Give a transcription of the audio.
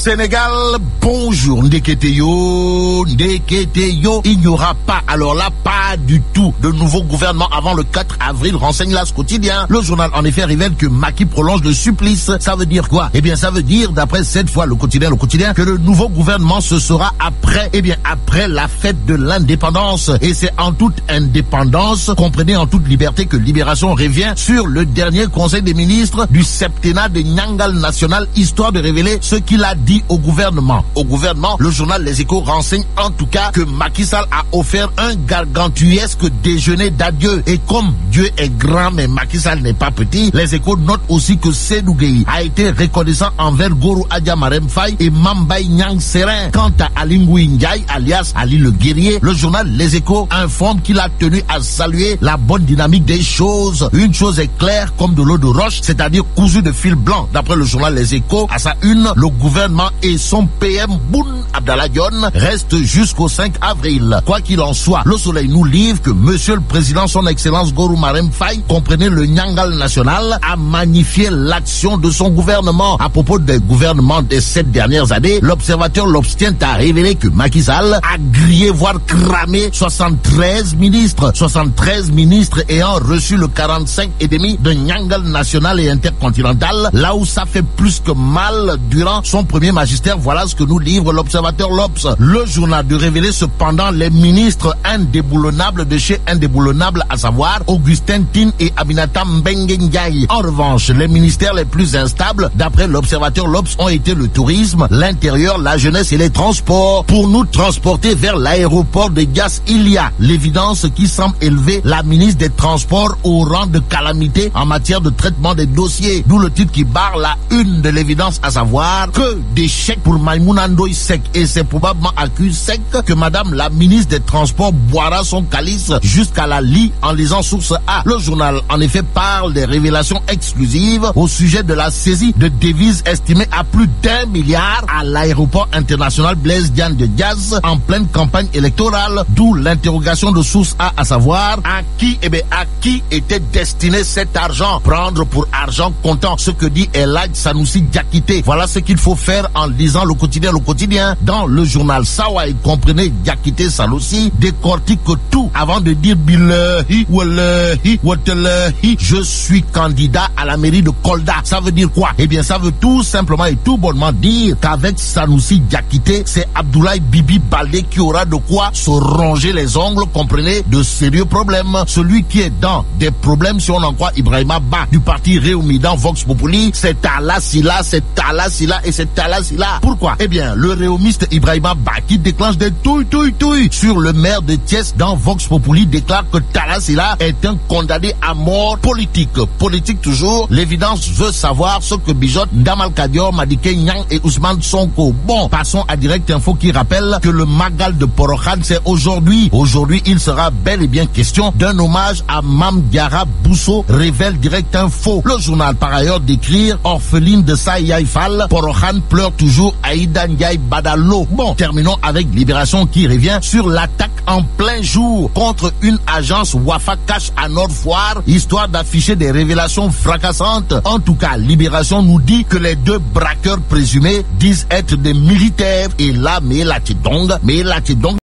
Sénégal, bonjour. Ndeketeyo, il n'y aura pas, alors là, pas du tout de nouveau gouvernement avant le 4 avril, renseigne l'As quotidien. Le journal, en effet, révèle que Macky prolonge le supplice. Ça veut dire quoi? Eh bien, ça veut dire, d'après cette fois le quotidien, que le nouveau gouvernement, ce sera après la fête de l'indépendance. Et c'est en toute indépendance, comprenez en toute liberté, que Libération revient sur le dernier conseil des ministres du septennat de Nyangal national, histoire de révéler ce qu'il a dit au gouvernement. Au gouvernement, le journal Les Échos renseigne en tout cas que Macky Sall a offert un gargantuesque déjeuner d'adieu. Et comme Dieu est grand, mais Macky Sall n'est pas petit, Les Échos notent aussi que Seydou Gueye a été reconnaissant envers Goro Adja Marème Faye et Mambay Nyang Serin. Quant à Ali Ngouille Ndiaye, alias Ali le guerrier, le journal Les Échos informe qu'il a tenu à saluer la bonne dynamique des choses. Une chose est claire comme de l'eau de roche, c'est-à-dire cousue de fil blanc. D'après le journal Les Échos, à sa une, le gouvernement et son PM Boun Abdallah Dionne restent jusqu'au 5 avril. Quoi qu'il en soit, le Soleil nous livre que Monsieur le Président, son Excellence Goro Marème Faye, comprenez le Nyangal national, a magnifié l'action de son gouvernement. À propos des gouvernements des 7 dernières années, l'Observateur l'obstient à révéler que Macky Sall a grillé, voire cramé 73 ministres. 73 ministres ayant reçu le 45,5 de Nyangal national et intercontinental, là où ça fait plus que mal durant son premier magistère. Voilà ce que nous livre l'Observateur l'Obs. Le journal de révéler cependant les ministres indéboulonnables de chez indéboulonnables, à savoir Augustin Tine et Aminata Mbengue Ndiaye. En revanche, les ministères les plus instables, d'après l'Observateur l'Obs, ont été le tourisme, l'intérieur, la jeunesse et les transports. Pour nous transporter vers l'aéroport de Diass, il y a l'évidence qui semble élever la ministre des Transports au rang de calamité en matière de traitement des dossiers. D'où le titre qui barre la une de l'évidence, à savoir que des chèques pour Maïmouna Ndoye Seck, et c'est probablement à cul sec que madame la ministre des Transports boira son calice jusqu'à la lie en lisant Source A. Le journal, en effet, parle des révélations exclusives au sujet de la saisie de devises estimées à plus d'1 milliard à l'aéroport international Blaise Diagne de Diass en pleine campagne électorale. D'où l'interrogation de Source A, à savoir à qui était destiné cet argent. Prendre pour argent comptant, ce que dit Elhadj Sanoussi Diakité. Voilà ce qu'il faut faire en lisant le quotidien. Dans le journal Sawai, comprenez, Diakité Sanoussi décortique tout avant de dire billahi, wallahi, watalahi, je suis candidat à la mairie de Kolda. Ça veut dire quoi? Eh bien, ça veut tout simplement et tout bonnement dire qu'avec Sanoussi Diakité, c'est Abdoulaye Bibi Baldé qui aura de quoi se ronger les ongles, comprenez, de sérieux problèmes. Celui qui est dans des problèmes, si on en croit Ibrahima Ba du parti Réumi dans Vox Populi, c'est Talla Sylla et c'est Talla Sylla. Pourquoi? Eh bien, le réumiste Ibrahima Ba qui déclenche des touilles sur le maire de Thiès dans Vox Populi déclare que Talla Sylla est un condamné à mort politique. Politique toujours, l'évidence veut savoir ce que bijotent Ndamal Kadior, Madické Niang et Ousmane Sonko. Bon, passons à Direct Info qui rappelle que le Magal de Porokhane, c'est aujourd'hui. Aujourd'hui, il sera bel et bien question d'un hommage à Mame Diarra Bousso, révèle Direct Info. Le journal, par ailleurs, d'écrire orpheline de Sa Yaye Fall, Porokhane pleure toujours Aïda Ndiaye Badalo. Bon, terminons avec Libération qui revient sur l'attaque en plein jour contre une agence Wafa Cash à Nord Foire, histoire d'afficher des révélations fracassantes. En tout cas, Libération nous dit que les 2 braqueurs présumés disent être des militaires. Et là, mais la tidong,